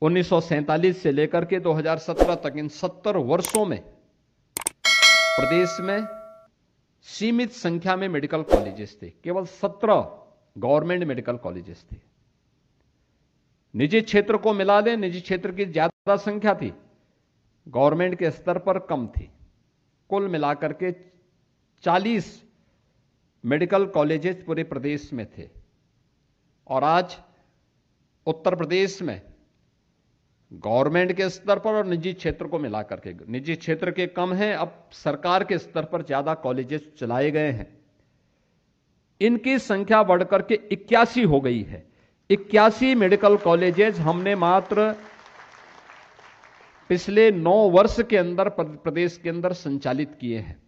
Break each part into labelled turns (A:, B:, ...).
A: 1947 से लेकर के 2017 तक इन 70 वर्षों में प्रदेश में सीमित संख्या में मेडिकल कॉलेजेस थे। केवल 17 गवर्नमेंट मेडिकल कॉलेजेस थे। निजी क्षेत्र को मिला लें, निजी क्षेत्र की ज्यादा संख्या थी, गवर्नमेंट के स्तर पर कम थी। कुल मिलाकर के 40 मेडिकल कॉलेजेस पूरे प्रदेश में थे। और आज उत्तर प्रदेश में गवर्नमेंट के स्तर पर और निजी क्षेत्र को मिलाकर के, निजी क्षेत्र के कम हैं, अब सरकार के स्तर पर ज्यादा कॉलेजेस चलाए गए हैं। इनकी संख्या बढ़कर के 81 हो गई है। 81 मेडिकल कॉलेजेस हमने मात्र पिछले 9 वर्ष के अंदर प्रदेश के अंदर संचालित किए हैं।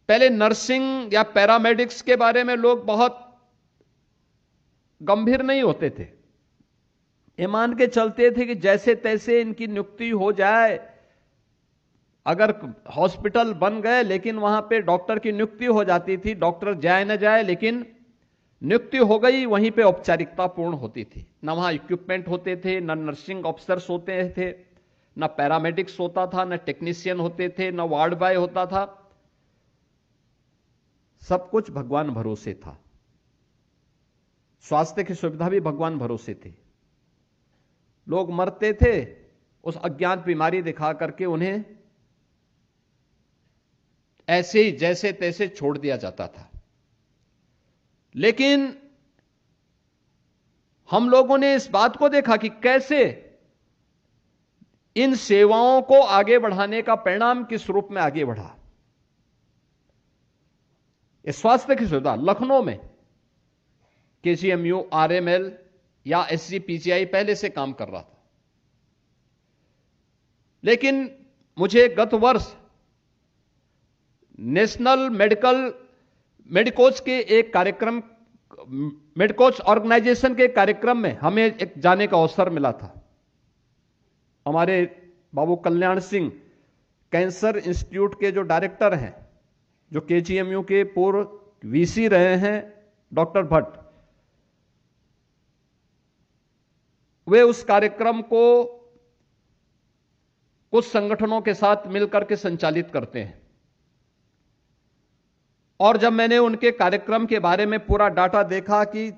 A: पहले नर्सिंग या पैरामेडिक्स के बारे में लोग बहुत गंभीर नहीं होते थे। ये मान के चलते थे कि जैसे तैसे इनकी नियुक्ति हो जाए, अगर हॉस्पिटल बन गए लेकिन वहां पे डॉक्टर की नियुक्ति हो जाती थी, डॉक्टर जाए न जाए लेकिन नियुक्ति हो गई, वहीं पे औपचारिकता पूर्ण होती थी। ना वहां इक्विपमेंट होते थे, ना नर्सिंग ऑफिसर्स होते थे, ना पैरामेडिक्स होता था, ना टेक्नीशियन होते थे, ना वार्ड बॉय होता था। सब कुछ भगवान भरोसे था। स्वास्थ्य की सुविधा भी भगवान भरोसे थी। लोग मरते थे, उस अज्ञात बीमारी दिखा करके उन्हें ऐसे ही जैसे तैसे छोड़ दिया जाता था। लेकिन हम लोगों ने इस बात को देखा कि कैसे इन सेवाओं को आगे बढ़ाने का परिणाम किस रूप में आगे बढ़ा। इस स्वास्थ्य की सुविधा लखनऊ में केजीएमयू, आरएमएल या एसजीपीजीआई पहले से काम कर रहा था। लेकिन मुझे गत वर्ष नेशनल मेडिकोच के एक कार्यक्रम, मेडिकोच ऑर्गेनाइजेशन के कार्यक्रम में हमें एक जाने का अवसर मिला था। हमारे बाबू कल्याण सिंह कैंसर इंस्टीट्यूट के जो डायरेक्टर हैं, जो केजीएमयू के पूर्व वीसी रहे हैं, डॉक्टर भट्ट, वे उस कार्यक्रम को कुछ संगठनों के साथ मिलकर के संचालित करते हैं। और जब मैंने उनके कार्यक्रम के बारे में पूरा डाटा देखा कि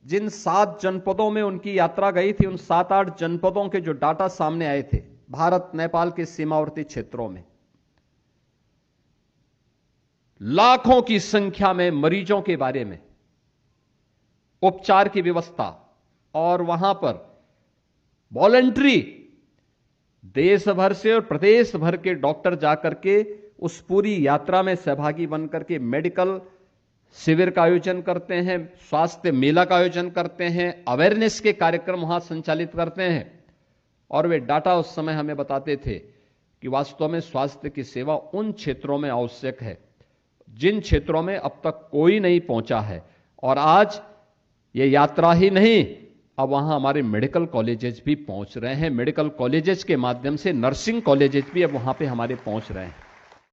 A: जिन 7 जनपदों में उनकी यात्रा गई थी, उन 7-8 जनपदों के जो डाटा सामने आए थे भारत नेपाल के सीमावर्ती क्षेत्रों में, लाखों की संख्या में मरीजों के बारे में, उपचार की व्यवस्था, और वहां पर वॉलंटरी देश भर से और प्रदेश भर के डॉक्टर जाकर के उस पूरी यात्रा में सहभागी बनकर के मेडिकल शिविर का आयोजन करते हैं, स्वास्थ्य मेला का आयोजन करते हैं, अवेयरनेस के कार्यक्रम वहां संचालित करते हैं। और वे डाटा उस समय हमें बताते थे कि वास्तव में स्वास्थ्य की सेवा उन क्षेत्रों में आवश्यक है जिन क्षेत्रों में अब तक कोई नहीं पहुंचा है। और आज ये यात्रा ही नहीं, अब वहां हमारे मेडिकल कॉलेजेस भी पहुंच रहे हैं। मेडिकल कॉलेजेस के माध्यम से नर्सिंग कॉलेजेस भी अब वहां पे हमारे पहुंच रहे हैं।